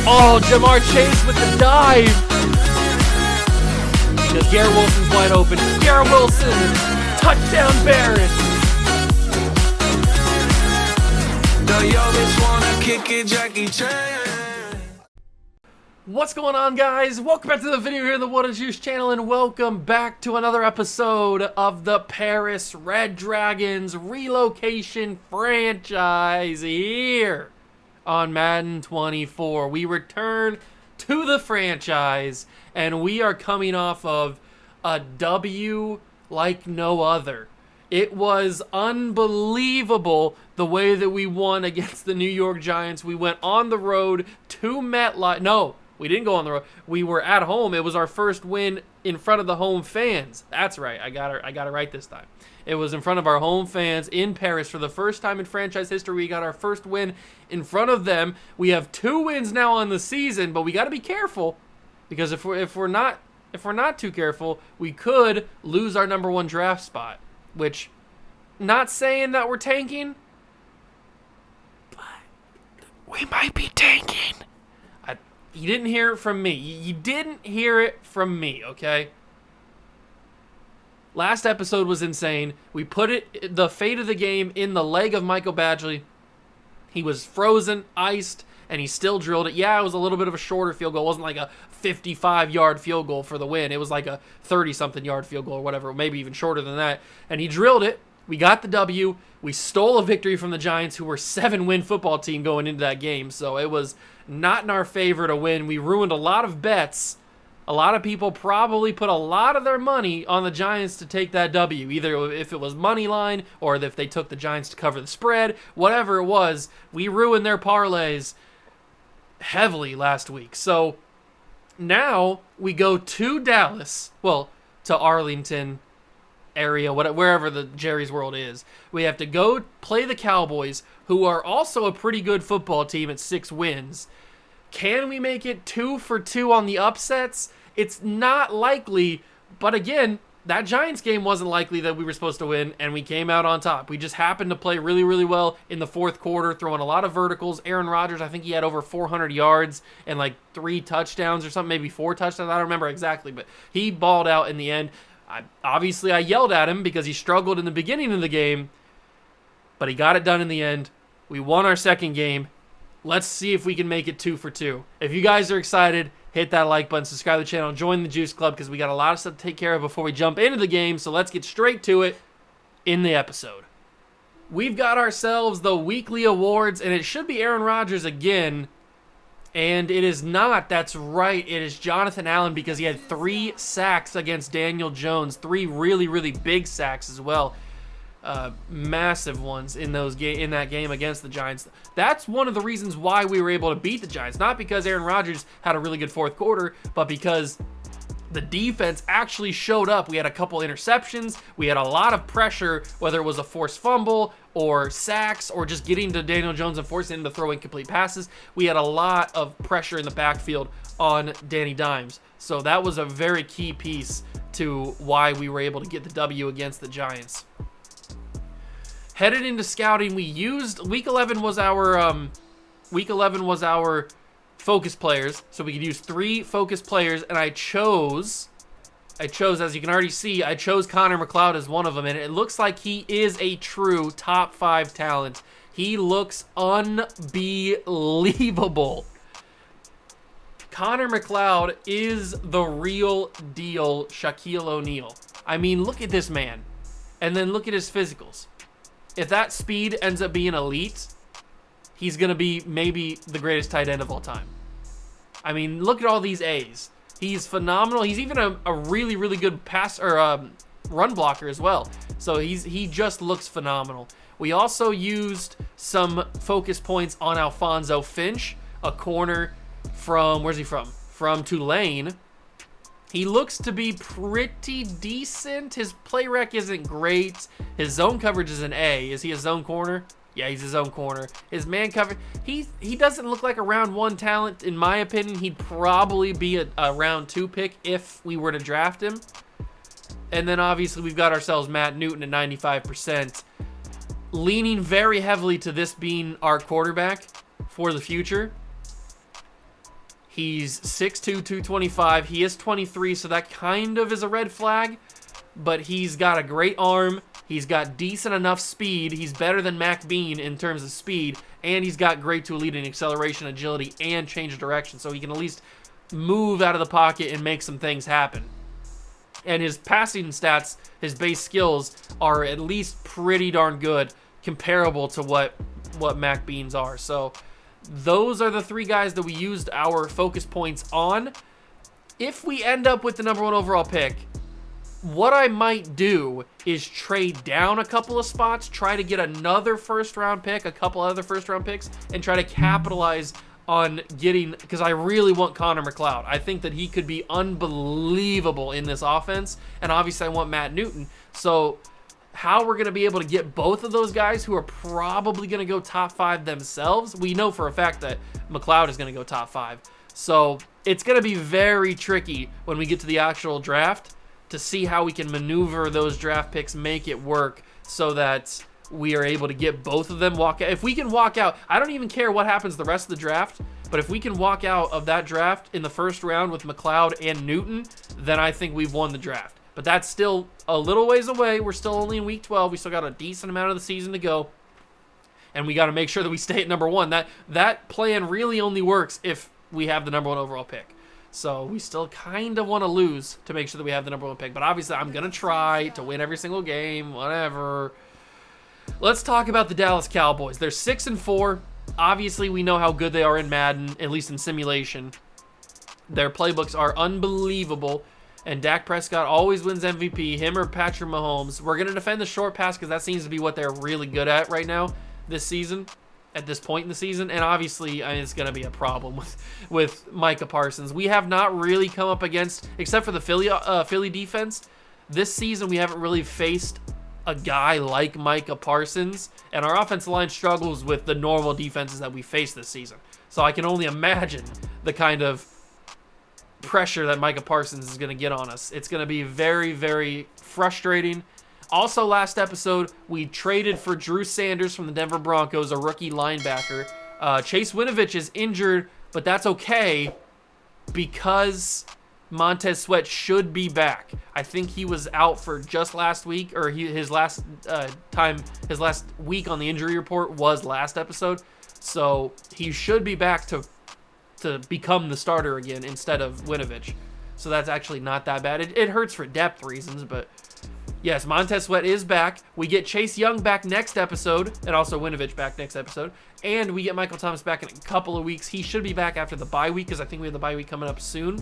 Oh, Jamar Chase with the dive. Because Garrett Wilson's wide open. Garrett Wilson, touchdown Bears. What's going on, guys? Welcome back to the video here on the What is Juice channel, and welcome back to another episode of the Paris Red Dragons Relocation franchise here on Madden 24. We return to the franchise, and we are coming off of a W like no other. It was unbelievable the way that we won against the New York Giants. We went on the road to MetLife. No, we didn't go on the road. We were at home. It was our first win in front of the home fans. That's right. I got it right this time. It was in front of our home fans in Paris for the first time in franchise history. We got our first win in front of them. We have 2 wins now on the season, but we got to be careful, because if we're not too careful, we could lose our #1 draft spot. Which, not saying that we're tanking, but we might be tanking. You didn't hear it from me. You didn't hear it from me, okay? Last episode was insane. We put the fate of the game in the leg of Michael Badgley. He was frozen, iced, and he still drilled it. Yeah, it was a little bit of a shorter field goal. It wasn't like a 55-yard field goal for the win. It was like a 30-something yard field goal or whatever, maybe even shorter than that. And he drilled it. We got the W. We stole a victory from the Giants, who were a 7-win football team going into that game. So it was not in our favor to win. We ruined a lot of bets. A lot of people probably put a lot of their money on the Giants to take that W, either if it was money line or if they took the Giants to cover the spread. Whatever it was, we ruined their parlays heavily last week. So now we go to Dallas, well, to Arlington area, wherever the Jerry's World is. We have to go play the Cowboys, who are also a pretty good football team at 6 wins. Can we make it 2 for 2 on the upsets? It's not likely, but again, that Giants game wasn't likely that we were supposed to win, and we came out on top. We just happened to play really, really well in the fourth quarter, throwing a lot of verticals. Aaron Rodgers, I think he had over 400 yards and like 3 touchdowns or something, maybe 4 touchdowns. I don't remember exactly, but he balled out in the end. Obviously, I yelled at him because he struggled in the beginning of the game, but he got it done in the end. We won our second game. Let's see if we can make it 2 for 2. If you guys are excited, hit that like button, subscribe to the channel, join the Juice Club, because we got a lot of stuff to take care of before we jump into the game. So let's get straight to it in the episode. We've got ourselves the weekly awards, and it should be Aaron Rodgers again. And it is not. That's right. It is Jonathan Allen, because he had 3 sacks against Daniel Jones. 3 really, really big sacks as well. Massive ones in that game against the Giants. That's one of the reasons why we were able to beat the Giants. Not because Aaron Rodgers had a really good fourth quarter, but because the defense actually showed up. We had a couple interceptions. We had a lot of pressure, whether it was a forced fumble or sacks or just getting to Daniel Jones and forcing him to throw incomplete passes. We had a lot of pressure in the backfield on Danny Dimes. So that was a very key piece to why we were able to get the W against the Giants. Headed into scouting, we used week 11 was our focus players, so we could use 3 focus players, and I chose, as you can already see, I chose Connor McLeod as one of them, and it looks like he is a true top 5 talent. He looks unbelievable. Connor McLeod is the real deal Shaquille O'Neal. I mean, look at this man, and then look at his physicals. If that speed ends up being elite, he's going to be maybe the greatest tight end of all time. I mean, look at all these A's. He's phenomenal. He's even a really, really good pass or run blocker as well. So he just looks phenomenal. We also used some focus points on Alfonso Finch, a corner from, where's he from? From Tulane. He looks to be pretty decent. His play rec isn't great. His zone coverage is an A. Is he a zone corner? Yeah, he's a zone corner. His man coverage, he doesn't look like a round 1 talent. In my opinion, he'd probably be a round 2 pick if we were to draft him. And then obviously we've got ourselves Matt Newton at 95%. leaning very heavily to this being our quarterback for the future. He's 6'2", 225. He is 23, so that kind of is a red flag. But he's got a great arm. He's got decent enough speed. He's better than Mac Bean in terms of speed. And he's got great to elite in acceleration, agility, and change of direction. So he can at least move out of the pocket and make some things happen. And his passing stats, his base skills, are at least pretty darn good, comparable to what Mac Bean's are. So those are the three guys that we used our focus points on. If we end up with the number 1 overall pick, what I might do is trade down a couple of spots, try to get another first-round pick, a couple other first-round picks, and try to capitalize on getting, because I really want Connor McLeod. I think that he could be unbelievable in this offense, and obviously I want Matt Newton. So how we're going to be able to get both of those guys who are probably going to go top 5 themselves, we know for a fact that McLeod is going to go top 5. So it's going to be very tricky when we get to the actual draft to see how we can maneuver those draft picks, make it work so that we are able to get both of them walk out. If we can walk out, I don't even care what happens the rest of the draft, but if we can walk out of that draft in the first round with McLeod and Newton, then I think we've won the draft. But that's still a little ways away. We're still only in week 12. We still got a decent amount of the season to go. And we got to make sure that we stay at number 1. That plan really only works if we have the number 1 overall pick. So we still kind of want to lose to make sure that we have the number 1 pick. But obviously I'm going to try to win every single game, whatever. Let's talk about the Dallas Cowboys. They're 6-4. Obviously we know how good they are in Madden, at least in simulation. Their playbooks are unbelievable. And Dak Prescott always wins MVP, him or Patrick Mahomes. We're going to defend the short pass because that seems to be what they're really good at right now this season, at this point in the season. And obviously, it's going to be a problem with Micah Parsons. We have not really come up against, except for the Philly defense, this season we haven't really faced a guy like Micah Parsons. And our offensive line struggles with the normal defenses that we face this season. So I can only imagine the kind of pressure that Micah Parsons is going to get on us. It's going to be very, very frustrating. Also, last episode, we traded for Drew Sanders from the Denver Broncos, a rookie linebacker. Chase Winovich is injured, but that's okay because Montez Sweat should be back. I think he was out for just last week, or his last week on the injury report was last episode. So he should be back to become the starter again instead of Winovich. So that's actually not that bad. It hurts for depth reasons, but yes, Montez Sweat is back. We get Chase Young back next episode, and also Winovich back next episode. And we get Michael Thomas back in a couple of weeks. He should be back after the bye week, because I think we have the bye week coming up soon.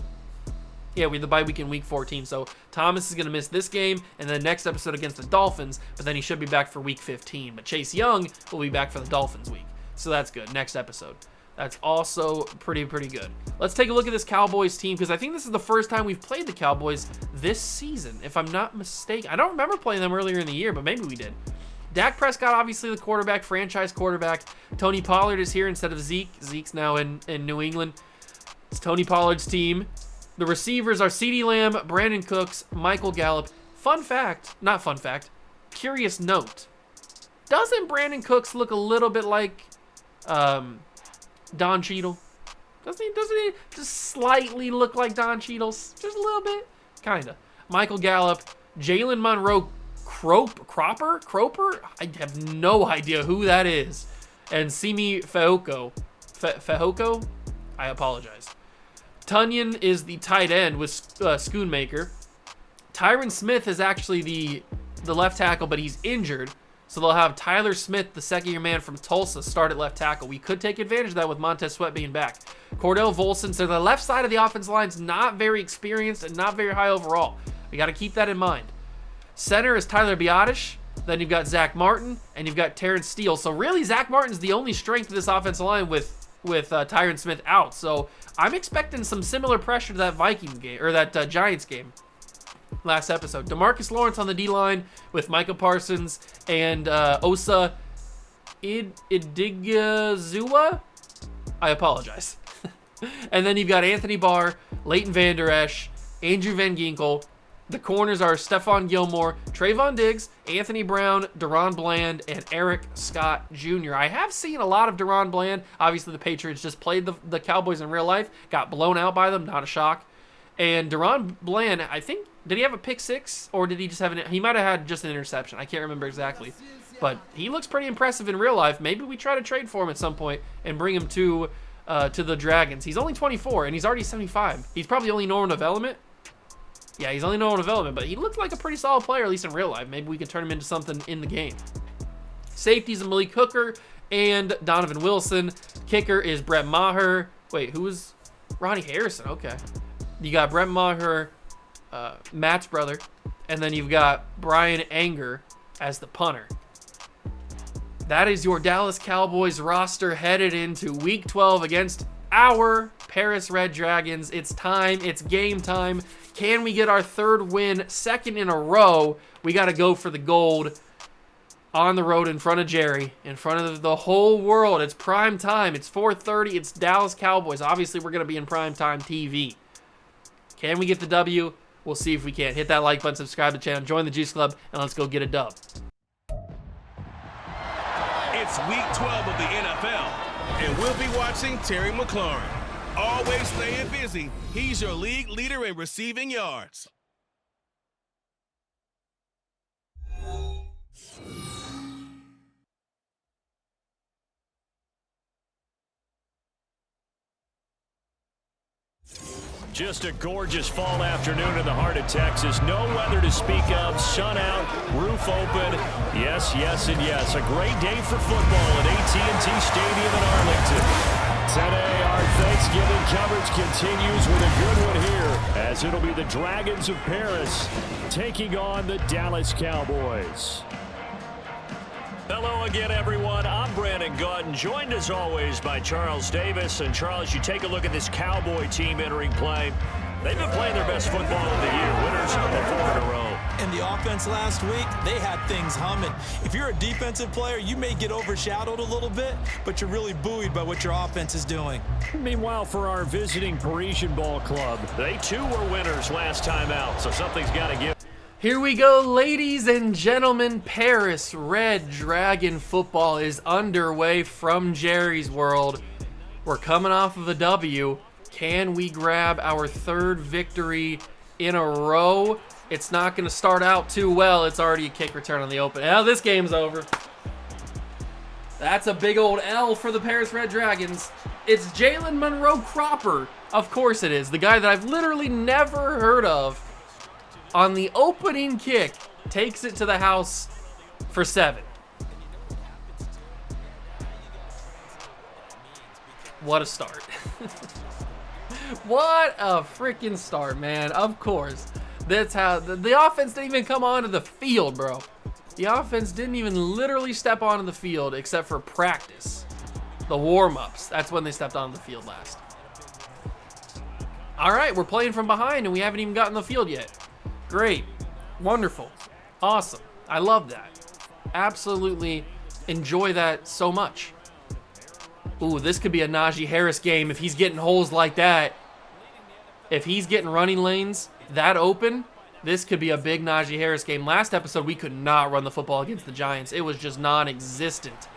Yeah, we have the bye week in week 14. So Thomas is going to miss this game and then next episode against the Dolphins, but then he should be back for week 15. But Chase Young will be back for the Dolphins week. So that's good. Next episode. That's also pretty good. Let's take a look at this Cowboys team, because I think this is the first time we've played the Cowboys this season, if I'm not mistaken. I don't remember playing them earlier in the year, but maybe we did. Dak Prescott, obviously the quarterback, franchise quarterback. Tony Pollard is here instead of Zeke. Zeke's now in New England. It's Tony Pollard's team. The receivers are CeeDee Lamb, Brandon Cooks, Michael Gallup. Curious note. Doesn't Brandon Cooks look a little bit like Don Cheadle? Doesn't he just slightly look like Don Cheadle? Just a little bit? Kinda. Michael Gallup, Jalen Monroe Cropper? I have no idea who that is. And Simi Fehoko. Fehoko? I apologize. Tunyon is the tight end with Schoonmaker. Tyron Smith is actually the left tackle, but he's injured. So they'll have Tyler Smith, the second-year man from Tulsa, start at left tackle. We could take advantage of that with Montez Sweat being back. Cordell Volson, so the left side of the offensive line's not very experienced and not very high overall. We got to keep that in mind. Center is Tyler Biadasz. Then you've got Zach Martin, and you've got Terrence Steele. So really, Zach Martin's the only strength of this offensive line with Tyron Smith out. So I'm expecting some similar pressure to that Vikings game, or that Giants game last episode. DeMarcus Lawrence on the D-line with Micah Parsons and Osa Idigazua. I apologize. And then you've got Anthony Barr, Leighton Vander Esch, Andrew Van Ginkel, The corners are Stephon Gilmore, Trayvon Diggs, Anthony Brown, Deron Bland, and Eric Scott Jr. I have seen a lot of Deron Bland. Obviously, the Patriots just played the Cowboys in real life, got blown out by them, not a shock. And Deron Bland, I think, did he have a pick six, or did he just have he might have had just an interception. I can't remember exactly. But he looks pretty impressive in real life. Maybe we try to trade for him at some point and bring him to the Dragons. He's only 24, and he's already 75. He's probably only normal development. Yeah, he's only normal development, but he looked like a pretty solid player, at least in real life. Maybe we can turn him into something in the game. Safeties are Malik Hooker and Donovan Wilson. Kicker is Brett Maher. Wait, who was Ronnie Harrison? Okay. You got Brett Maher, Matt's brother, and then you've got Brian Anger as the punter. That is your Dallas Cowboys roster headed into Week 12 against our Paris Red Dragons. It's time. It's game time. Can we get our third win, second in a row? We got to go for the gold on the road in front of Jerry, in front of the whole world. It's prime time. It's 4:30. It's Dallas Cowboys. Obviously, we're going to be in prime time TV. Can we get the W? We'll see if we can. Hit that like button, subscribe to the channel, join the Juice Club, and let's go get a dub. It's Week 12 of the NFL, and we'll be watching Terry McLaurin. Always staying busy, he's your league leader in receiving yards. Just a gorgeous fall afternoon in the heart of Texas. No weather to speak of. Sun out, roof open. Yes, yes, and yes. A great day for football at AT&T Stadium in Arlington. Today, our Thanksgiving coverage continues with a good one here, as it'll be the Dragons of Paris taking on the Dallas Cowboys. Hello again, everyone. I'm Brandon Gautin, joined as always by Charles Davis. And Charles, you take a look at this Cowboy team entering play. They've been playing their best football of the year. Winners of 4 in a row. And the offense last week, they had things humming. If you're a defensive player, you may get overshadowed a little bit, but you're really buoyed by what your offense is doing. Meanwhile, for our visiting Parisian ball club, they too were winners last time out, so something's got to give. Here we go, ladies and gentlemen. Paris Red Dragon football is underway from Jerry's World. We're coming off of a W. Can we grab our third victory in a row? It's not going to start out too well. It's already a kick return on the open. Now this game's over. That's a big old L for the Paris Red Dragons. It's Jalen Monroe Cropper. Of course it is. The guy that I've literally never heard of. On the opening kick, takes it to the house for 7. What a start. What a freaking start, man. Of course. That's how the offense didn't even come onto the field, bro. The offense didn't even literally step onto the field except for practice. The warm-ups. That's when they stepped onto the field last. All right, we're playing from behind and we haven't even gotten the field yet. Great. Wonderful. Awesome. I love that. Absolutely enjoy that so much. Ooh, this could be a Najee Harris game if he's getting holes like that. If he's getting running lanes that open, this could be a big Najee Harris game. Last episode, we could not run the football against the Giants. It was just non-existent.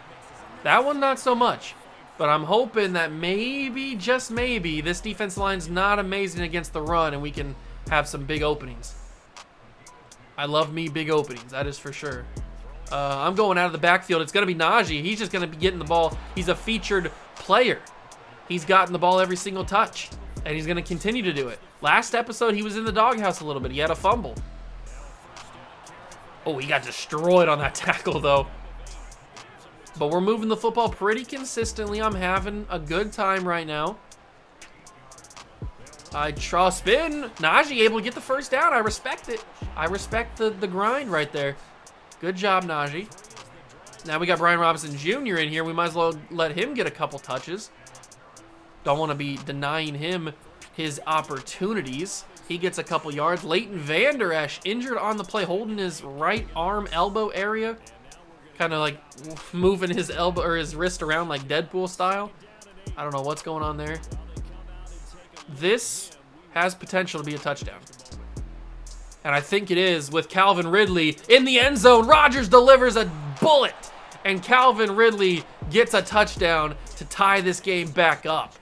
That one, not so much. But I'm hoping that maybe, just maybe, this defense line's not amazing against the run and we can have some big openings. I love me big openings, that is for sure. I'm going out of the backfield. It's going to be Najee. He's just going to be getting the ball. He's a featured player. He's gotten the ball every single touch, and he's going to continue to do it. Last episode, he was in the doghouse a little bit. He had a fumble. Oh, he got destroyed on that tackle, though. But we're moving the football pretty consistently. I'm having a good time right now. I trust spin. Najee able to get the first down. I respect it. I respect the grind right there. Good job, Najee. Now we got Brian Robinson Jr. in here. We might as well let him get a couple touches. Don't want to be denying him his opportunities. He gets a couple yards. Leighton Vander Esch injured on the play, holding his right arm elbow area. Kind of like moving his elbow or his wrist around like Deadpool style. I don't know what's going on there. This has potential to be a touchdown. And I think it is with Calvin Ridley in the end zone. Rodgers delivers a bullet, and Calvin Ridley gets a touchdown to tie this game back up.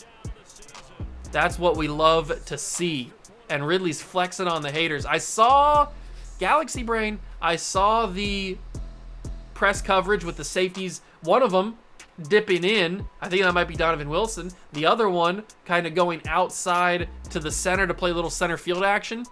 That's what we love to see. And Ridley's flexing on the haters. I saw Galaxy Brain. I saw the press coverage with the safeties. One of them dipping in. I think that might be Donovan Wilson. The other one kind of going outside to the center to play a little center field action.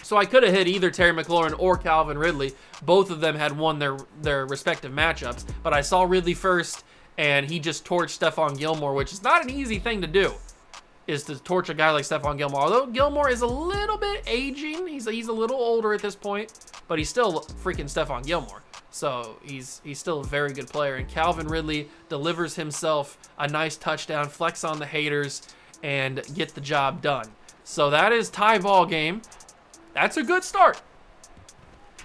So I could have hit either Terry McLaurin or Calvin Ridley. Both of them had won their respective matchups. But I saw Ridley first, and he just torched Stephon Gilmore, which is not an easy thing to do, is to torch a guy like Stephon Gilmore. Although Gilmore is a little bit aging. He's a little older at this point, but he's still freaking Stephon Gilmore. So he's still a very good player. And Calvin Ridley delivers himself a nice touchdown, flex on the haters, and get the job done. So that is tie ball game. That's a good start.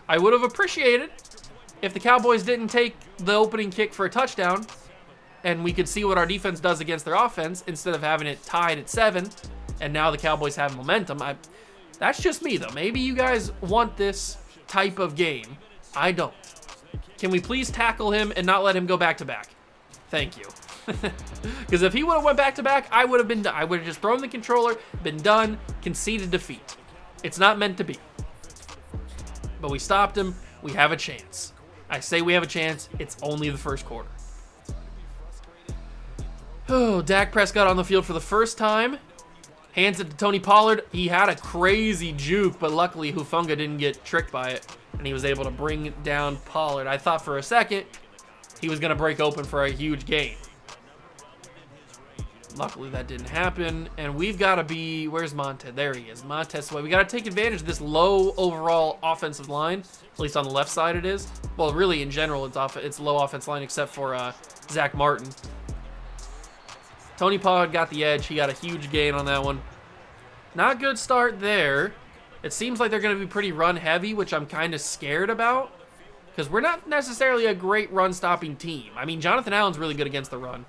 I would have appreciated if the Cowboys didn't take the opening kick for a touchdown and we could see what our defense does against their offense instead of having it tied at 7 and now the Cowboys have momentum. That's just me, though. Maybe you guys want this type of game. I don't. Can we please tackle him and not let him go back-to-back? Thank you. Because if he would have went back-to-back, I would have been done. I would have just thrown the controller, been done, conceded defeat. It's not meant to be. But we stopped him. We have a chance. I say we have a chance. It's only the first quarter. Oh, Dak Prescott on the field for the first time. Hands it to Tony Pollard. He had a crazy juke, but luckily Hufanga didn't get tricked by it, and he was able to bring down Pollard. I thought for a second he was going to break open for a huge gain. Luckily, that didn't happen, and we've got to be... Where's Montez? There he is. Montez Sweat. We got to take advantage of this low overall offensive line, at least on the left side it is. Well, really, in general, it's low offensive line except for Zach Martin. Tony Pollard got the edge. He got a huge gain on that one. Not good start there. It seems like they're going to be pretty run-heavy, which I'm kind of scared about, because we're not necessarily a great run-stopping team. I mean, Jonathan Allen's really good against the run,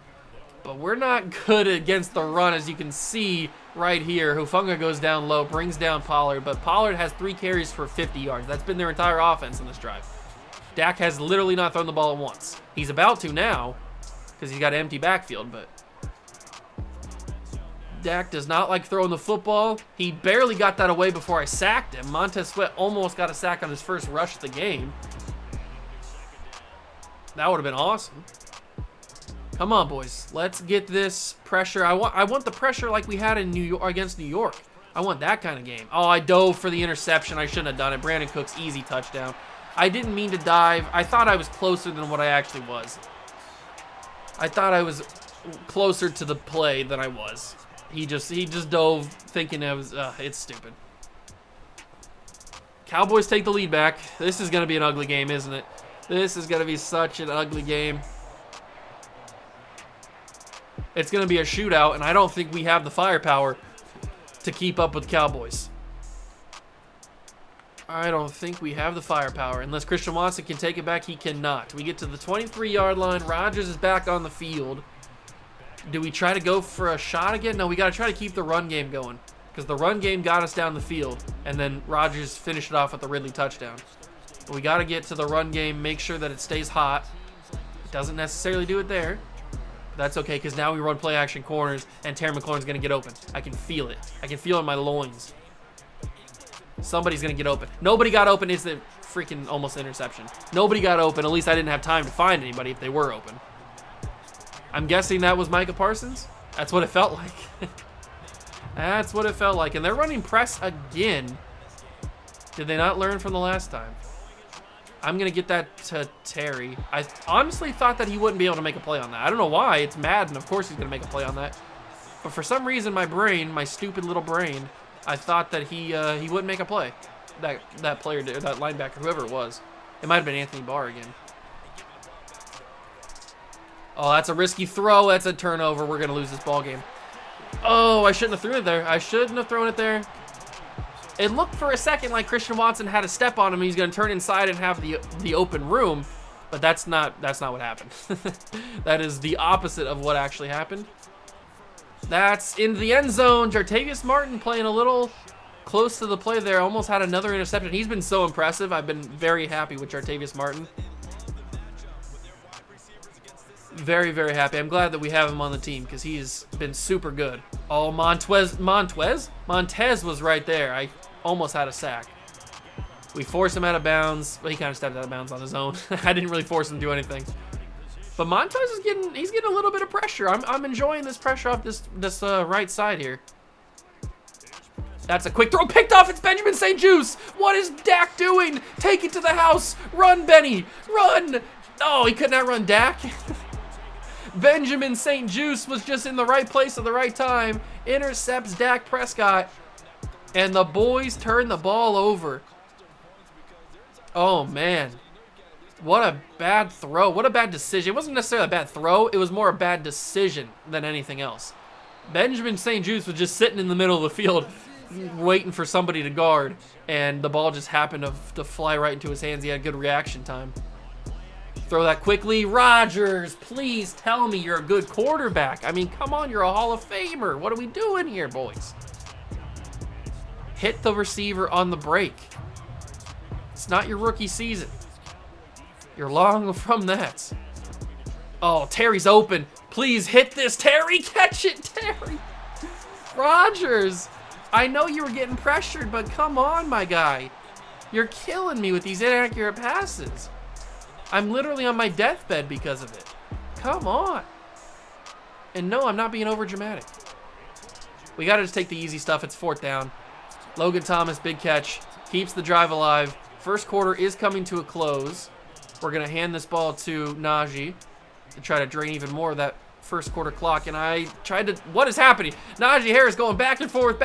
but we're not good against the run, as you can see right here. Hufanga goes down low, brings down Pollard, but Pollard has 3 carries for 50 yards. That's been their entire offense in this drive. Dak has literally not thrown the ball once. He's about to now because he's got an empty backfield, but Dak does not like throwing the football. He barely got that away before I sacked him. Montez Sweat almost got a sack on his first rush of the game. That would have been awesome. Come on, boys. Let's get this pressure. I want the pressure like we had in New York against New York. I want that kind of game. Oh, I dove for the interception. I shouldn't have done it. Brandon Cooks, easy touchdown. I didn't mean to dive. I thought I was closer than what I actually was. I thought I was closer to the play than I was. He just dove thinking it's stupid. Cowboys take the lead back. This is going to be an ugly game, isn't it? This is going to be such an ugly game. It's going to be a shootout, and I don't think we have the firepower to keep up with the Cowboys. I don't think we have the firepower. Unless Christian Watson can take it back, he cannot. We get to the 23-yard line. Rodgers is back on the field. Do we try to go for a shot again? No, we got to try to keep the run game going, because the run game got us down the field, and then Rodgers finished it off with the Ridley touchdown. But we got to get to the run game, make sure that it stays hot. It doesn't necessarily do it there. That's okay, because now we run play-action corners, and Terry McLaurin's going to get open. I can feel it. I can feel it in my loins. Somebody's going to get open. Nobody got open. It's a freaking almost interception. Nobody got open. At least I didn't have time to find anybody if they were open. I'm guessing that was Micah Parsons. That's what it felt like. That's what it felt like. And they're running press again. Did they not learn from the last time? I'm going to get that to Terry. I honestly thought that he wouldn't be able to make a play on that. I don't know why. It's Madden. Of course he's going to make a play on that. But for some reason, my brain, my stupid little brain, I thought that he wouldn't make a play. That player, that linebacker, whoever it was. It might have been Anthony Barr again. Oh, that's a risky throw. That's a turnover. We're going to lose this ball game. Oh, I shouldn't have thrown it there. I shouldn't have thrown it there. It looked for a second like Christian Watson had a step on him. He's going to turn inside and have the open room, but that's not what happened. That is the opposite of what actually happened. That's in the end zone. Jartavius Martin playing a little close to the play there. Almost had another interception. He's been so impressive. I've been very happy with Jartavius Martin. Very, very happy. I'm glad that we have him on the team because he's been super good. Oh, Montez was right there. I almost had a sack. We forced him out of bounds, but he kind of stepped out of bounds on his own. I didn't really force him to do anything. But Montez is getting a little bit of pressure. I'm enjoying this pressure off this right side here. That's a quick throw, picked off. It's Benjamin St-Juste. What is Dak doing? Take it to the house. Run, Benny. Run. Oh, he could not run Dak. Benjamin St-Juste was just in the right place at the right time. Intercepts Dak Prescott. And the boys turn the ball over. Oh, man. What a bad throw. What a bad decision. It wasn't necessarily a bad throw. It was more a bad decision than anything else. Benjamin St-Juste was just sitting in the middle of the field waiting for somebody to guard, and the ball just happened to fly right into his hands. He had good reaction time. Throw that quickly. Rodgers, please tell me you're a good quarterback. I mean, come on, you're a Hall of Famer. What are we doing here, boys? Hit the receiver on the break. It's not your rookie season. You're long from that. Oh, Terry's open. Please hit this, Terry. Catch it, Terry. Rodgers, I know you were getting pressured, but come on, my guy. You're killing me with these inaccurate passes. I'm literally on my deathbed because of it. Come on. And no, I'm not being over dramatic. We got to just take the easy stuff. It's 4th down. Logan Thomas, big catch. Keeps the drive alive. First quarter is coming to a close. We're going to hand this ball to Najee to try to drain even more of that first quarter clock. And I tried to... What is happening? Najee Harris going back and forth.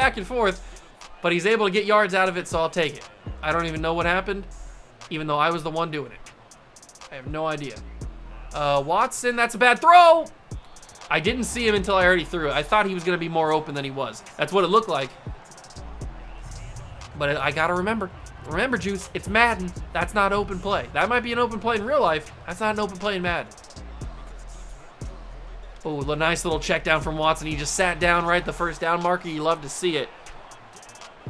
But he's able to get yards out of it, so I'll take it. I don't even know what happened, even though I was the one doing it. I have no idea. Watson, that's a bad throw. I didn't see him until I already threw it. I thought he was going to be more open than he was. That's what it looked like. But I got to remember. Remember, Juice, it's Madden. That's not open play. That might be an open play in real life. That's not an open play in Madden. Oh, a nice little check down from Watson. He just sat down right at the first down marker. You love to see it.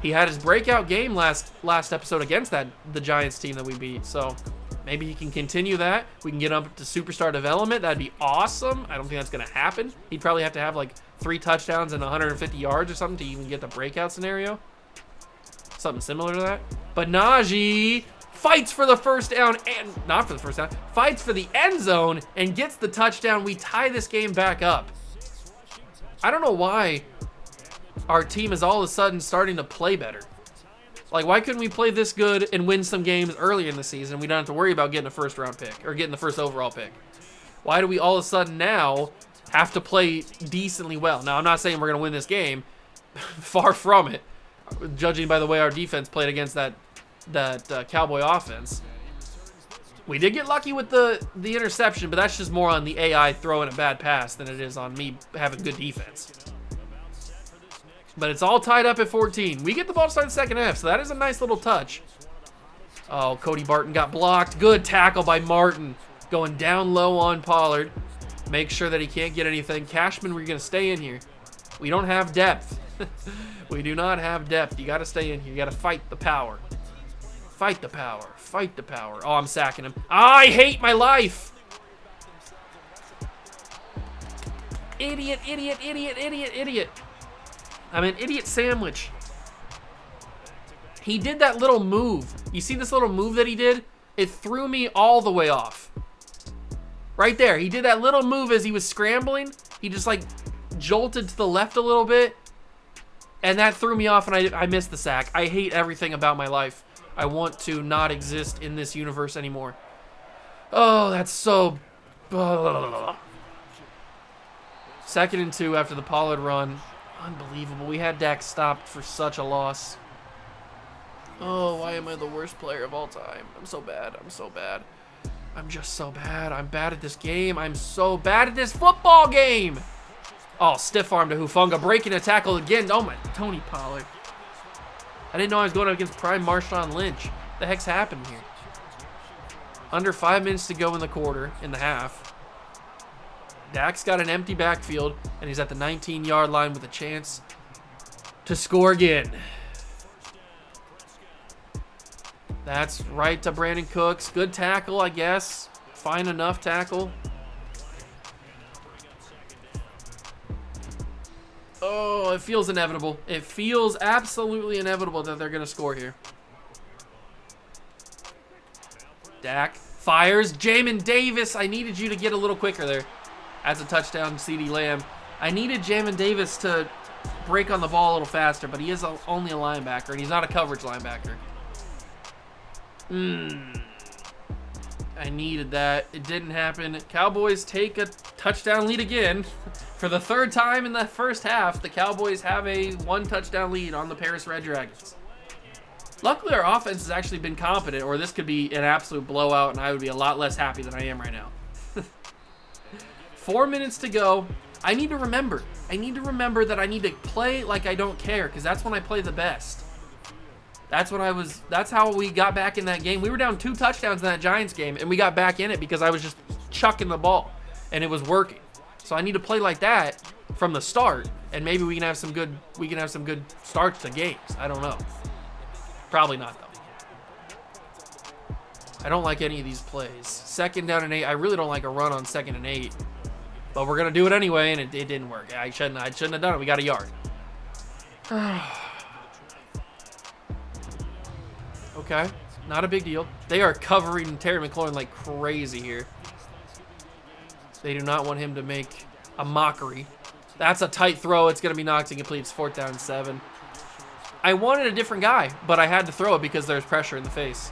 He had his breakout game last episode against the Giants team that we beat. So maybe he can continue that. We can get up to superstar development. That'd be awesome. I don't think that's going to happen. He'd probably have to have like 3 touchdowns and 150 yards or something to even get the breakout scenario. Something similar to that. But Najee fights for the first down, and not for the first down, fights for the end zone and gets the touchdown. We tie this game back up. I don't know why our team is all of a sudden starting to play better. Like, why couldn't we play this good and win some games earlier in the season? We don't have to worry about getting a first round pick or getting the first overall pick. Why do we all of a sudden now have to play decently well? Now, I'm not saying we're going to win this game. Far from it. Judging by the way our defense played against that Cowboy offense. We did get lucky with the interception, but that's just more on the AI throwing a bad pass than it is on me having good defense. But it's all tied up at 14. We get the ball to start the second half, so that is a nice little touch. Oh, Cody Barton got blocked. Good tackle by Martin. Going down low on Pollard. Make sure that he can't get anything. Cashman, we're going to stay in here. We don't have depth. We do not have depth. You got to stay in here. You got to fight the power. Fight the power. Fight the power. Oh, I'm sacking him. I hate my life. Idiot, idiot, idiot, idiot, idiot. I'm an idiot sandwich. He did that little move. You see this little move that he did? It threw me all the way off. Right there. He did that little move as he was scrambling. He just like jolted to the left a little bit. And that threw me off, and I missed the sack. I hate everything about my life. I want to not exist in this universe anymore. Oh, that's so... 2nd and 2 after the Pollard run. Unbelievable. We had Dak stopped for such a loss. Oh, why am I the worst player of all time? I'm so bad. I'm so bad. I'm just so bad. I'm bad at this game. I'm so bad at this football game. Oh, stiff arm to Hufanga, breaking a tackle again. Oh my, Tony Pollard. I didn't know I was going up against prime Marshawn Lynch. What the heck's happened here? Under 5 minutes to go in the half. Dak's got an empty backfield, and he's at the 19-yard line with a chance to score again. That's right to Brandon Cooks. Good tackle, I guess. Fine enough tackle. Oh, it feels inevitable. It feels absolutely inevitable that they're going to score here. Dak fires. Jamin Davis, I needed you to get a little quicker there. That's a touchdown, CeeDee Lamb. I needed Jamin Davis to break on the ball a little faster, but he is only a linebacker, and he's not a coverage linebacker. I needed that. It didn't happen. Cowboys take a touchdown lead again. For the third time in the first half, the Cowboys have a 1 touchdown lead on the Paris Red Dragons. Luckily, our offense has actually been competent, or this could be an absolute blowout, and I would be a lot less happy than I am right now. 4 minutes to go. I need to remember. I need to remember that I need to play like I don't care, because that's when I play the best. That's how we got back in that game. We were down 2 touchdowns in that Giants game, and we got back in it because I was just chucking the ball, and it was working. So I need to play like that from the start, and maybe we can have some good starts to games. I don't know. Probably not though. I don't like any of these plays. 2nd down and 8. I really don't like a run on 2nd and 8, but we're gonna do it anyway, and it didn't work. I shouldn't have done it. We got a yard. Okay, not a big deal. They are covering Terry McLaurin like crazy here. They do not want him to make a mockery. That's a tight throw. It's going to be knocked incomplete. It's 4th down and 7. I wanted a different guy, but I had to throw it because there's pressure in the face.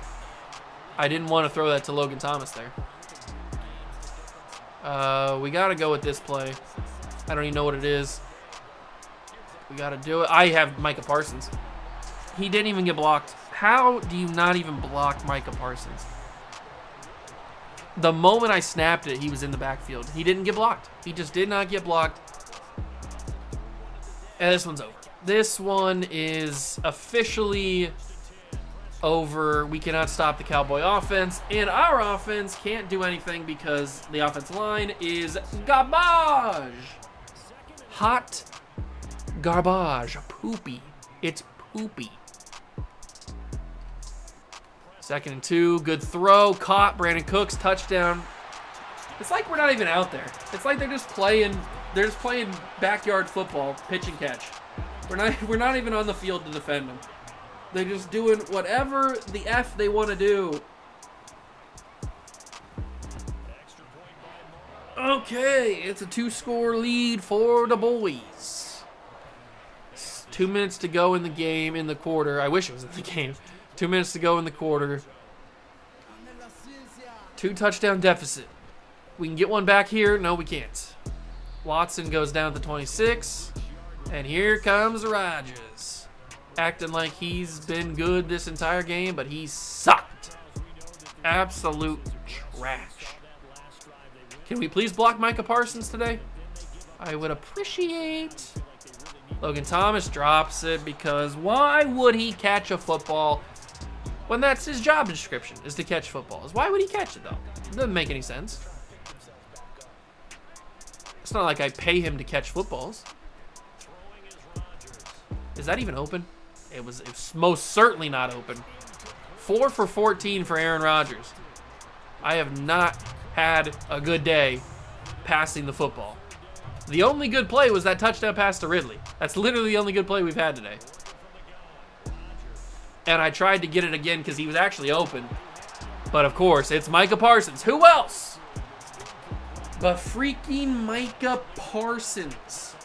I didn't want to throw that to Logan Thomas there. We got to go with this play. I don't even know what it is. We got to do it. I have Micah Parsons. He didn't even get blocked. How do you not even block Micah Parsons? The moment I snapped it, he was in the backfield. He didn't get blocked. He just did not get blocked. And this one's over. This one is officially over. We cannot stop the Cowboy offense, and our offense can't do anything because the offensive line is garbage. Hot garbage. Poopy. It's poopy. 2nd and 2, good throw, caught, Brandon Cooks, touchdown. It's like we're not even out there. It's like they're just playing backyard football, pitch and catch. We're not even on the field to defend them. They're just doing whatever the F they want to do. Okay, it's a 2-score lead for the boys. 2 minutes to go in the game, in the quarter. I wish it was in the game. 2 minutes to go in the quarter. 2 touchdown deficit. We can get one back here. No, we can't. Watson goes down to 26. And here comes Rodgers. Acting like he's been good this entire game, but he sucked. Absolute trash. Can we please block Micah Parsons today? I would appreciate. Logan Thomas drops it because why would he catch a football when that's his job description, is to catch footballs? Why would he catch it, though? It doesn't make any sense. It's not like I pay him to catch footballs. Is that even open? It was most certainly not open. 4 for 14 for Aaron Rodgers. I have not had a good day passing the football. The only good play was that touchdown pass to Ridley. That's literally the only good play we've had today. And I tried to get it again because he was actually open. But of course, it's Micah Parsons. Who else? But freaking Micah Parsons.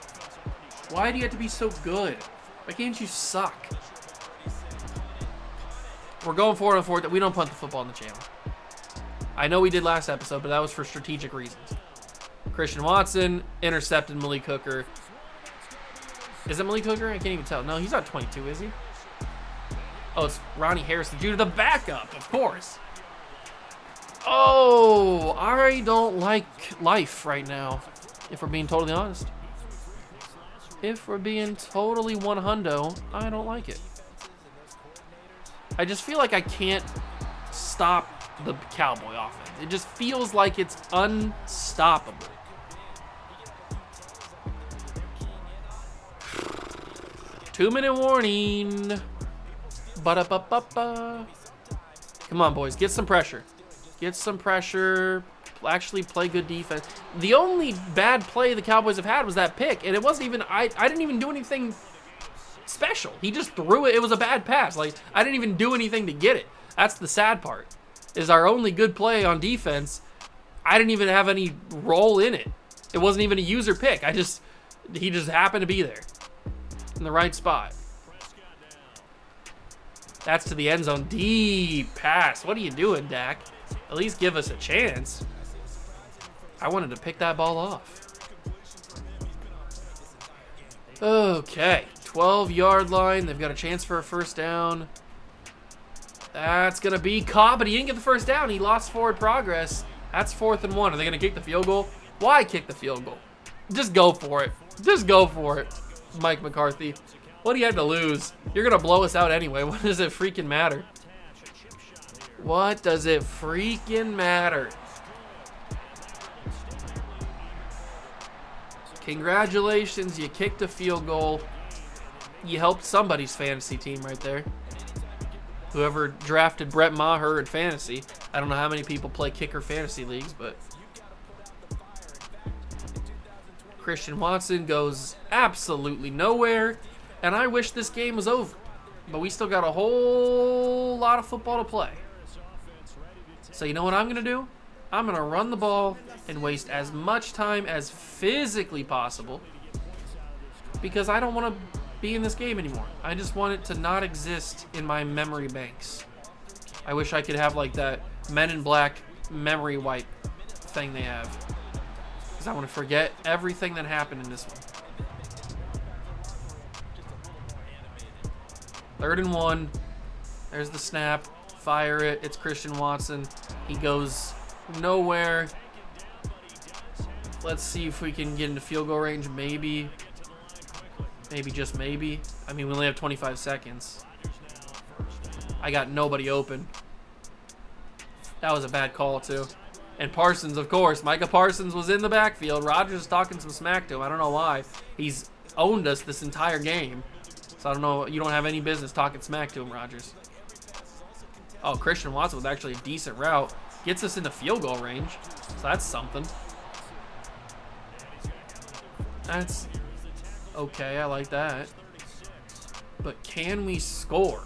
Why do you have to be so good? Why can't you suck? We're going 4 on 4. We don't punt the football on the channel. I know we did last episode, but that was for strategic reasons. Christian Watson intercepted Malik Hooker. Is it Malik Hooker? I can't even tell. No, he's not 22, is he? Oh, it's Ronnie Harrison Jr., the backup, of course. Oh, I don't like life right now, if we're being totally honest. If we're being totally 100, I don't like it. I just feel like I can't stop the Cowboy offense. It just feels like it's unstoppable. Two-minute warning. Ba-da-ba-ba-ba. Come on, boys. Get some pressure. Get some pressure. Actually play good defense. The only bad play the Cowboys have had was that pick, and it wasn't even, I didn't even do anything special. He just threw it. It was a bad pass. Like, I didn't even do anything to get it. That's the sad part, is our only good play on defense, I didn't even have any role in it. It wasn't even a user pick. He just happened to be there in the right spot. That's to the end zone. Deep pass. What are you doing, Dak? At least give us a chance. I wanted to pick that ball off. Okay, 12-yard line. They've got a chance for a first down. That's going to be caught, but he didn't get the first down. He lost forward progress. That's 4th and 1. Are they going to kick the field goal? Why kick the field goal? Just go for it. Just go for it, Mike McCarthy. What do you have to lose? You're going to blow us out anyway. What does it freaking matter? What does it freaking matter? Congratulations, you kicked a field goal. You helped somebody's fantasy team right there. Whoever drafted Brett Maher in fantasy. I don't know how many people play kicker fantasy leagues, but Christian Watson goes absolutely nowhere, and I wish this game was over. But we still got a whole lot of football to play. So you know what I'm going to do? I'm going to run the ball and waste as much time as physically possible because I don't want to be in this game anymore. I just want it to not exist in my memory banks. I wish I could have like that Men in Black memory wipe thing they have because I want to forget everything that happened in this one. 3rd and 1. There's the snap. Fire it. It's Christian Watson. He goes nowhere. Let's see if we can get into field goal range. Maybe. Maybe, just maybe. I mean, we only have 25 seconds. I got nobody open. That was a bad call, too. And Parsons, of course. Micah Parsons was in the backfield. Rodgers is talking some smack to him. I don't know why. He's owned us this entire game. So I don't know. You don't have any business talking smack to him, Rodgers. Oh, Christian Watson was actually a decent route. Gets us into field goal range. So that's something. That's okay. I like that. But can we score?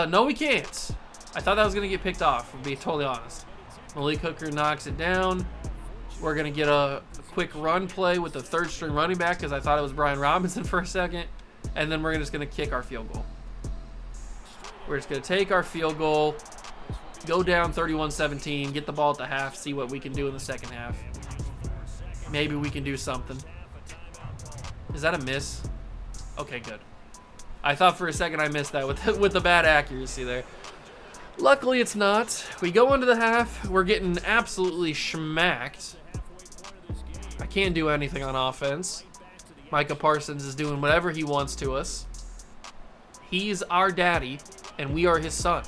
No, we can't. I thought that was going to get picked off, to be totally honest. Malik Hooker knocks it down. We're going to get a quick run play with the 3rd string running back because I thought it was Brian Robinson for a second. And then we're just going to kick our field goal. We're just going to take our field goal, go down 31-17, get the ball at the half, see what we can do in the second half. Maybe we can do something. Is that a miss? Okay, good. I thought for a second I missed that with the bad accuracy there. Luckily, it's not. We go into the half. We're getting absolutely schmacked. I can't do anything on offense. Micah Parsons is doing whatever he wants to us. He's our daddy, and we are his son.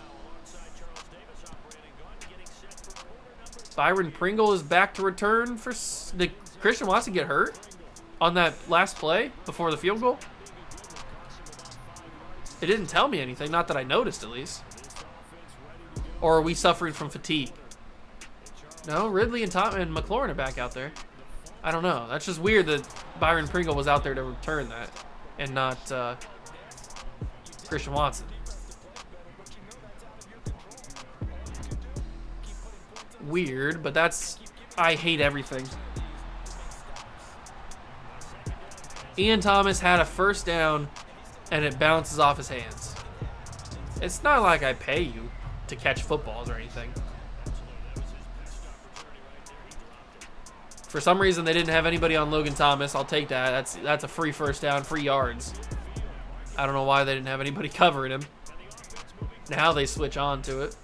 Byron Pringle is back to return for... Did Christian Watson get hurt on that last play before the field goal? It didn't tell me anything, not that I noticed at least. Or are we suffering from fatigue? No, Ridley and McLaurin are back out there. I don't know. That's just weird that Byron Pringle was out there to return that and not Christian Watson. Weird, but that's... I hate everything. Ian Thomas had a first down and it bounces off his hands. It's not like I pay you to catch footballs or anything. For some reason, they didn't have anybody on Logan Thomas. I'll take that. That's a free first down, free yards. I don't know why they didn't have anybody covering him. Now they switch on to it.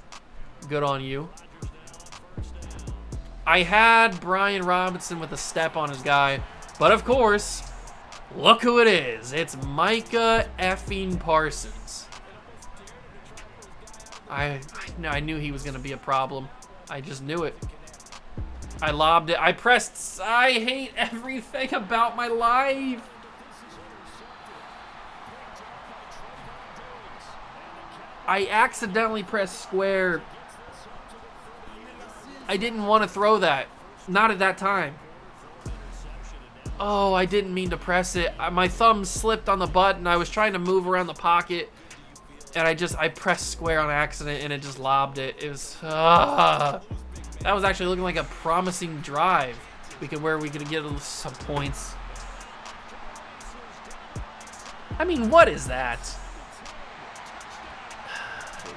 Good on you. I had Brian Robinson with a step on his guy, but of course, look who it is. It's Micah effing Parsons. I knew he was going to be a problem. I just knew it. I lobbed it. I pressed. I hate everything about my life. I accidentally pressed square. I didn't want to throw that. Not at that time. Oh, I didn't mean to press it. My thumb slipped on the button. I was trying to move around the pocket. And I pressed square on accident and it just lobbed it. It was, that was actually looking like a promising drive. Where we could get some points. I mean, what is that?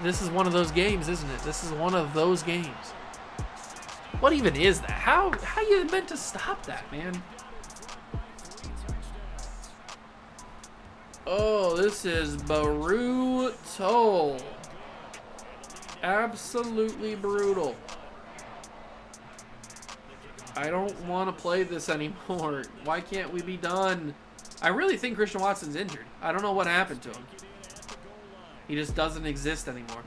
This is one of those games, isn't it? This is one of those games. What even is that? How you meant to stop that, man? Oh, this is brutal. Absolutely brutal. I don't want to play this anymore. Why can't we be done? I really think Christian Watson's injured. I don't know what happened to him. He just doesn't exist anymore.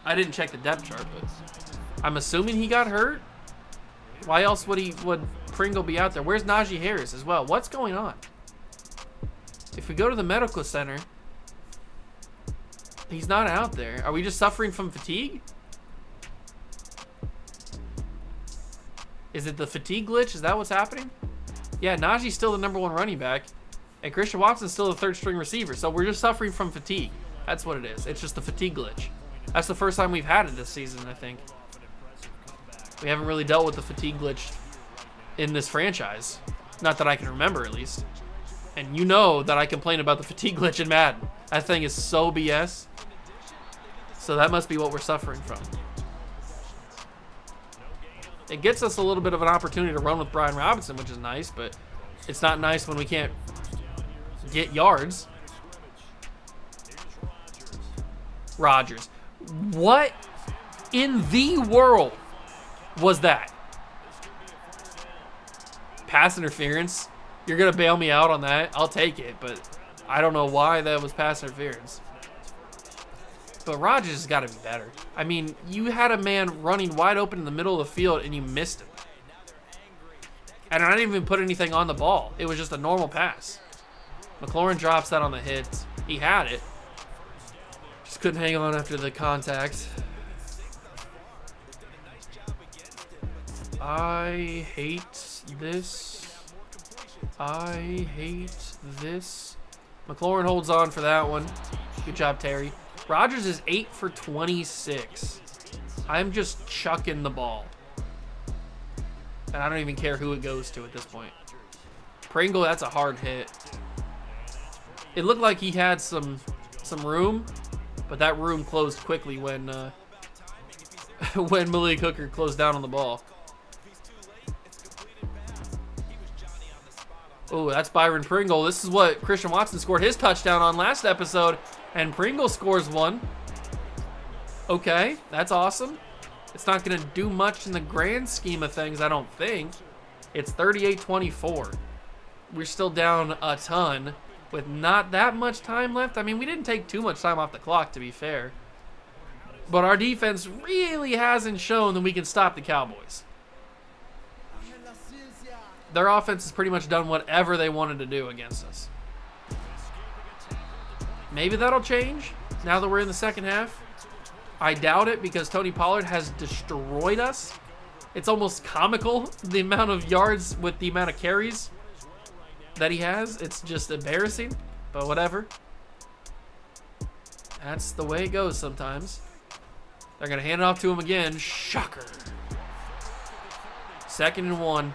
I didn't check the depth chart, but I'm assuming he got hurt. Why else would Pringle be out there? Where's Najee Harris as well? What's going on? If we go to the medical center, he's not out there. Are we just suffering from fatigue? Is it the fatigue glitch? Is that what's happening? Yeah, Najee's still the #1 running back, and Christian Watson's still the 3rd string receiver. So we're just suffering from fatigue. That's what it is. It's just the fatigue glitch. That's the first time we've had it this season, I think. We haven't really dealt with the fatigue glitch in this franchise. Not that I can remember, at least. And you know that I complain about the fatigue glitch in Madden. That thing is so BS. So that must be what we're suffering from. It gets us a little bit of an opportunity to run with Brian Robinson, which is nice, but it's not nice when we can't get yards. Rodgers. What in the world was that? Pass interference. You're going to bail me out on that. I'll take it, but I don't know why that was pass interference. But Rodgers has got to be better. I mean, you had a man running wide open in the middle of the field and you missed him. And I didn't even put anything on the ball. It was just a normal pass. McLaurin drops that on the hit. He had it. Just couldn't hang on after the contact. I hate this. I hate this. McLaurin holds on for that one. Good job, Terry. Rodgers is 8 for 26. I'm just chucking the ball. And I don't even care who it goes to at this point. Pringle, that's a hard hit. It looked like he had some room, but that room closed quickly when when Malik Hooker closed down on the ball. Oh, that's Byron Pringle. This is what Christian Watson scored his touchdown on last episode, and Pringle scores one. Okay, that's awesome. It's not going to do much in the grand scheme of things, I don't think. It's 38-24. We're still down a ton with not that much time left. I mean, we didn't take too much time off the clock, to be fair. But our defense really hasn't shown that we can stop the Cowboys. Their offense has pretty much done whatever they wanted to do against us. Maybe that'll change now that we're in the second half. I doubt it because Tony Pollard has destroyed us. It's almost comical, the amount of yards with the amount of carries that he has. It's just embarrassing, but whatever. That's the way it goes sometimes. They're going to hand it off to him again. Shocker. 2nd and 1.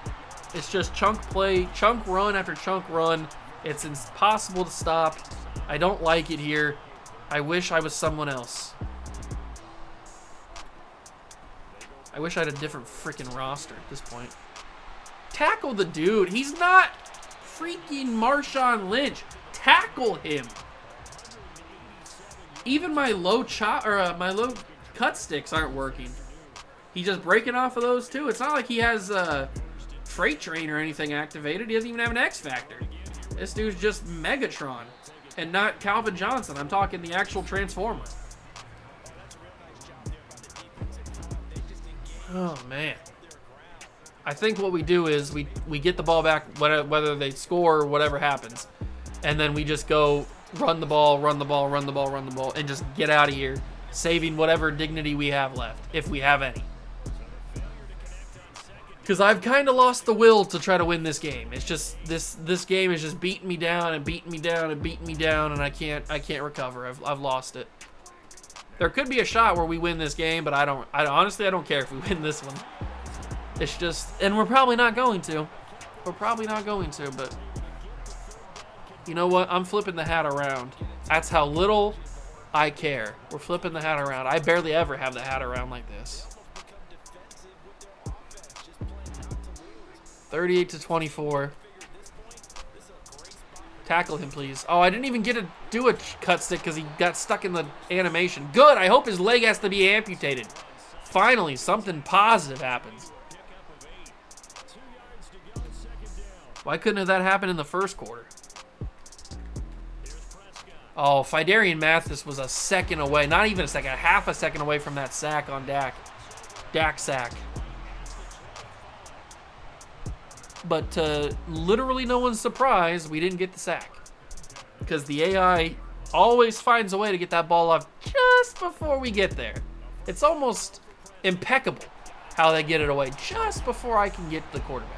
It's just chunk play, chunk run after chunk run. It's impossible to stop. I don't like it here. I wish I was someone else. I wish I had a different freaking roster at this point. Tackle the dude. He's not freaking Marshawn Lynch. Tackle him. Even my low my low cut sticks aren't working. He's just breaking off of those too. It's not like he has Freight Train or anything activated. He doesn't even have an X Factor. This dude's just Megatron and not Calvin Johnson. I'm talking the actual Transformer. Oh, man. I think what we do is we get the ball back, whether they score or whatever happens, and then we just go run the ball, run the ball, run the ball, run the ball, and just get out of here, saving whatever dignity we have left, if we have any. Because I've kind of lost the will to try to win this game. It's just this game is just beating me down and beating me down and beating me down, and I can't recover. I've lost it. There could be a shot where we win this game, but I honestly don't care if we win this one. It's just, and we're probably not going to. We're probably not going to, but you know what? I'm flipping the hat around. That's how little I care. We're flipping the hat around. I barely ever have the hat around like this. 38-24. Tackle him, please. Oh, I didn't even get to do a cut stick because he got stuck in the animation. Good. I hope his leg has to be amputated. Finally, something positive happens. Why couldn't that happen in the first quarter? Oh, Fidarian Mathis was a second away. Not even a second. Half a second away from that sack on Dak. Dak sack. But to literally no one's surprise, we didn't get the sack. Because the AI always finds a way to get that ball off just before we get there. It's almost impeccable how they get it away just before I can get to the quarterback.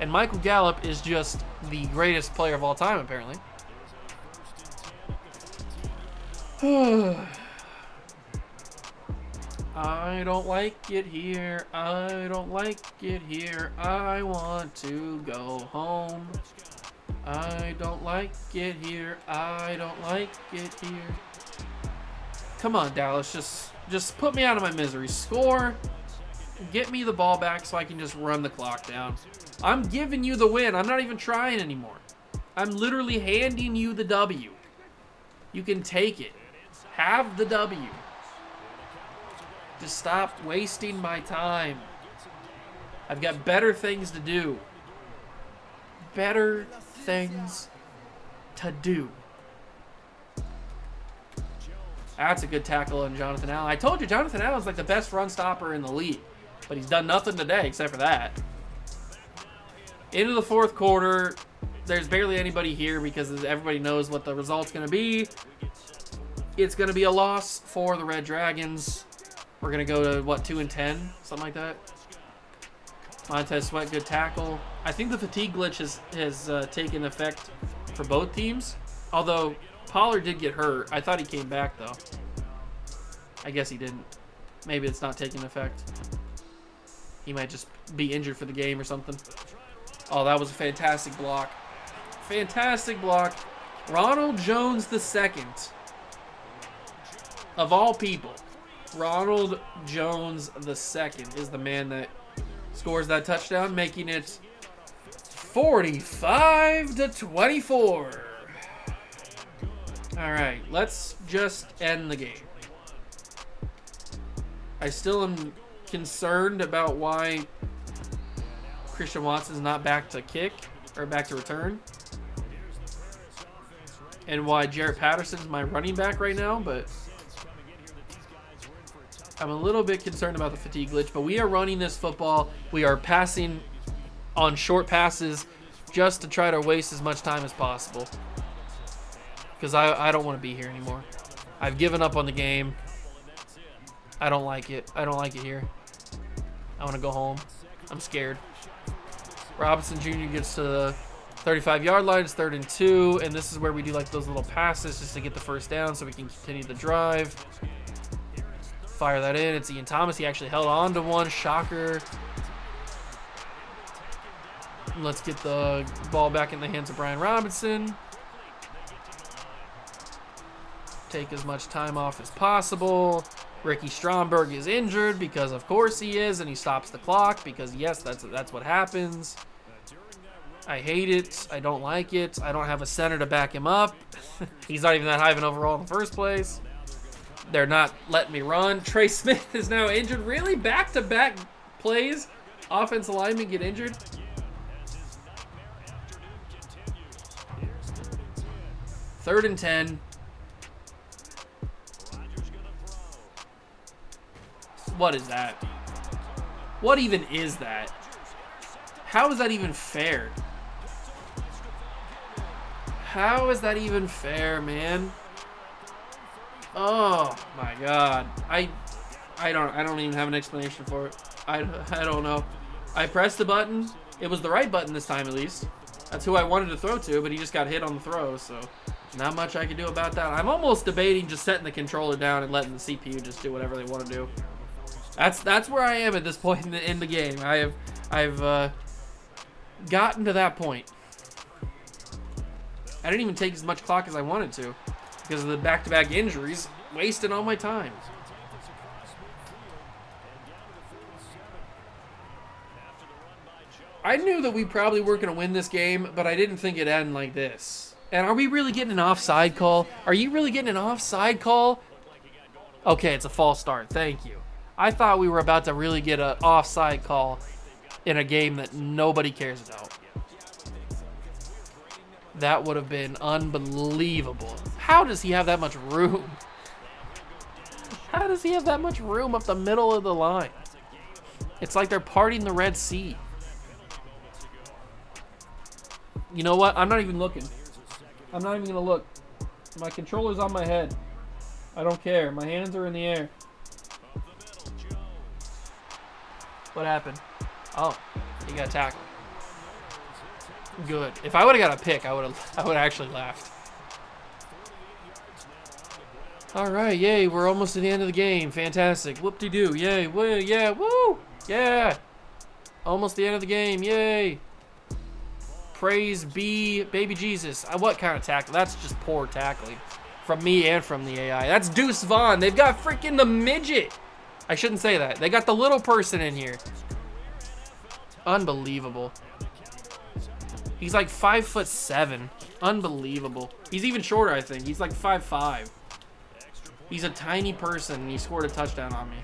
And Michael Gallup is just the greatest player of all time, apparently. I don't like it here. I don't like it here. I want to go home. I don't like it here. I don't like it here. Come on, Dallas. Just put me out of my misery. Score. Get me the ball back so I can just run the clock down. I'm giving you the win. I'm not even trying anymore. I'm literally handing you the W. You can take it. Have the W. Just stop wasting my time. I've got better things to do. Better things to do. That's a good tackle on Jonathan Allen. I told you Jonathan Allen's like the best run stopper in the league. But he's done nothing today except for that. Into the fourth quarter, there's barely anybody here because everybody knows what the result's going to be. It's going to be a loss for the Red Dragons. We're going to go to, what, 2-10? Something like that. Montez Sweat, good tackle. I think the fatigue glitch has taken effect for both teams. Although Pollard did get hurt. I thought he came back, though. I guess he didn't. Maybe it's not taking effect. He might just be injured for the game or something. Oh, that was a fantastic block. Fantastic block. Ronald Jones II. Of all people, Ronald Jones II is the man that scores that touchdown, making it 45-24. All right, let's just end the game. I still am concerned about why Christian Watson's not back to kick or back to return, and why Jarrett Patterson's my running back right now, but I'm a little bit concerned about the fatigue glitch. But we are running this football. We are passing on short passes just to try to waste as much time as possible, because I don't want to be here anymore. I've given up on the game. I don't like it. I don't like it here. I want to go home. I'm scared. Robinson Jr. gets to the 35-yard line. It's 3rd and 2, and this is where we do like those little passes just to get the first down so we can continue the drive. Fire that in. It's Ian Thomas. He actually held on to one. Shocker. Let's get the ball back in the hands of Brian Robinson. Take as much time off as possible. Ricky Stromberg is injured because of course he is, and he stops the clock because yes, that's what happens. I hate it. I don't like it. I don't have a center to back him up. He's not even that high of an overall in the first place. They're not letting me run. Trey Smith is now injured. Really? Back-to-back plays? Offensive linemen get injured? Third and 10. What is that? What even is that? How is that even fair? How is that even fair, man? Oh my god. I don't even have an explanation for it. I don't know. I pressed the button. It was the right button this time, at least. That's who I wanted to throw to, but he just got hit on the throw, so not much I can do about that. I'm almost debating just setting the controller down and letting the CPU just do whatever they want to do. That's where I am at this point in the game. I've gotten to that point. I didn't even take as much clock as I wanted to because of the back-to-back injuries, wasting all my time. I knew that we probably weren't going to win this game, but I didn't think it'd end like this. And are we really getting an offside call? Are you really getting an offside call? Okay, it's a false start. Thank you. I thought we were about to really get an offside call in a game that nobody cares about. That would have been unbelievable. How does he have that much room? How does he have that much room up the middle of the line? It's like they're parting the Red Sea. You know what? I'm not even looking. I'm not even going to look. My controller's on my head. I don't care. My hands are in the air. What happened? Oh, he got tackled. Good. If I would have got a pick, I would have actually laughed. All right, yay, we're almost at the end of the game. Fantastic. Whoop-de-doo. Yay. Woo, yeah, woo. Yeah. Almost the end of the game. Yay. Praise be baby Jesus. What kind of tackle? That's just poor tackling from me and from the AI. That's Deuce Vaughn. They've got freaking the midget. I shouldn't say that. They got the little person in here. Unbelievable. He's like 5'7". Unbelievable. He's even shorter, I think. He's like 5'5". He's a tiny person, and he scored a touchdown on me.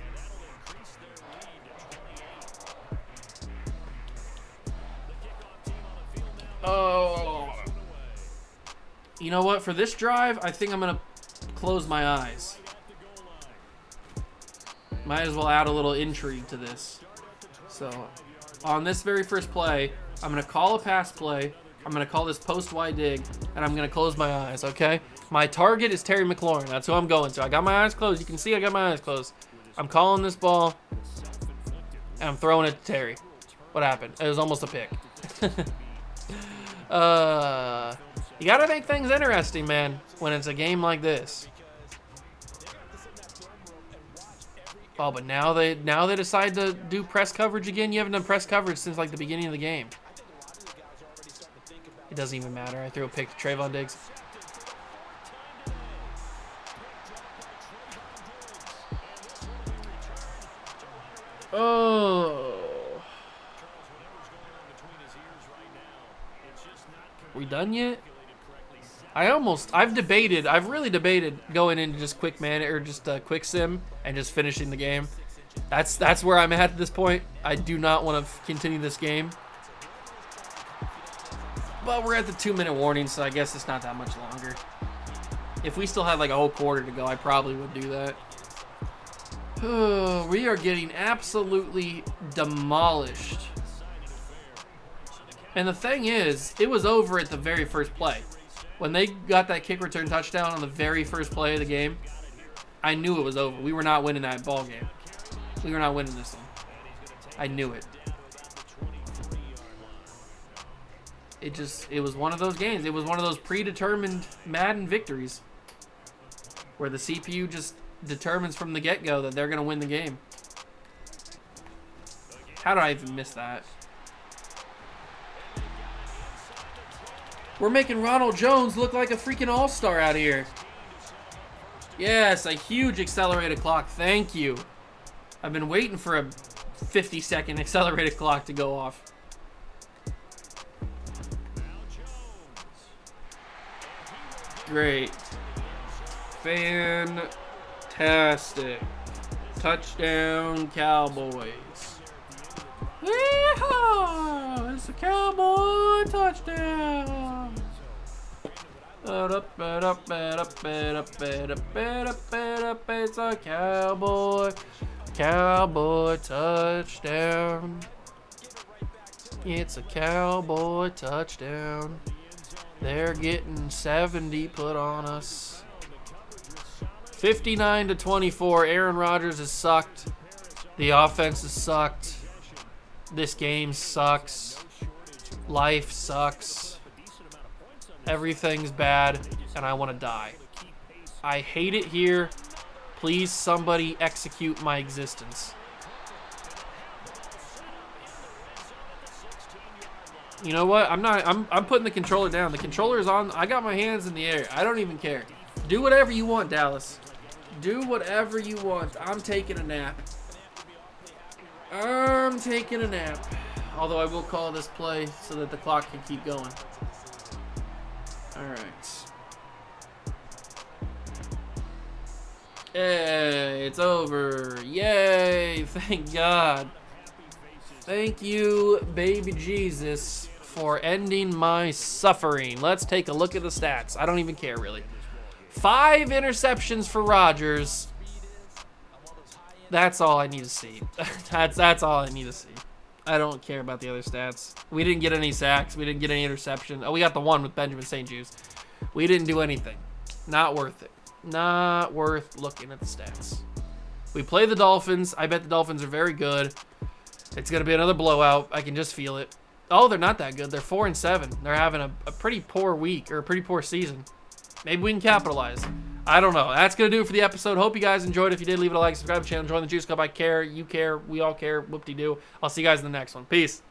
Oh. You know what? For this drive, I think I'm going to close my eyes. Might as well add a little intrigue to this. So, on this very first play, I'm going to call a pass play. I'm going to call this post-wide dig, and I'm going to close my eyes, okay? My target is Terry McLaurin. That's who I'm going to. I got my eyes closed. You can see I got my eyes closed. I'm calling this ball, and I'm throwing it to Terry. What happened? It was almost a pick. You got to make things interesting, man, when it's a game like this. Oh, but now they decide to do press coverage again. You haven't done press coverage since like the beginning of the game. It doesn't even matter. I threw a pick to Trayvon Diggs. Oh. We done yet? I've really debated going into just quick man or just quick sim and just finishing the game. That's where I'm at this point. I do not want to continue this game. But we're at the 2-minute warning, so I guess it's not that much longer. If we still had like a whole quarter to go, I probably would do that. Oh, we are getting absolutely demolished. And the thing is, it was over at the very first play. When they got that kick return touchdown on the very first play of the game, I knew it was over. We were not winning that ball game. We were not winning this one. I knew it. It was one of those games. It was one of those predetermined Madden victories where the CPU just determines from the get-go that they're going to win the game. How did I even miss that? We're making Ronald Jones look like a freaking all-star out here. Yes, a huge accelerated clock. Thank you. I've been waiting for a 50-second accelerated clock to go off. Great. Fantastic. Touchdown, Cowboys. Yeehaw! It's a Cowboy touchdown. It's a Cowboy touchdown. It's a Cowboy touchdown. They're getting 70 put on us. 59-24. Aaron Rodgers has sucked. The offense has sucked. This game sucks. Life sucks. Everything's bad, and I want to die. I hate it here. Please, somebody execute my existence. You know what? I'm putting the controller down. The controller is on. I got my hands in the air. I don't even care. Do whatever you want, Dallas. Do whatever you want. I'm taking a nap. I'm taking a nap. Although I will call this play so that the clock can keep going. All right. Hey, it's over. Yay. Thank God. Thank you, baby Jesus, for ending my suffering. Let's take a look at the stats. I don't even care, really. 5 interceptions for Rodgers. That's all I need to see. That's all I need to see. I don't care about the other stats. We didn't get any sacks. We didn't get any interceptions. Oh, we got the one with Benjamin St. Juice. We didn't do anything. Not worth it. Not worth looking at the stats. We play the Dolphins. I bet the Dolphins are very good. It's going to be another blowout. I can just feel it. Oh, they're not that good. They're 4-7. They're having a pretty poor week, or a pretty poor season. Maybe we can capitalize. I don't know. That's going to do it for the episode. Hope you guys enjoyed. If you did, leave it a like, subscribe to the channel, join the Juice Club. I care. You care. We all care. Whoop-de-doo. I'll see you guys in the next one. Peace.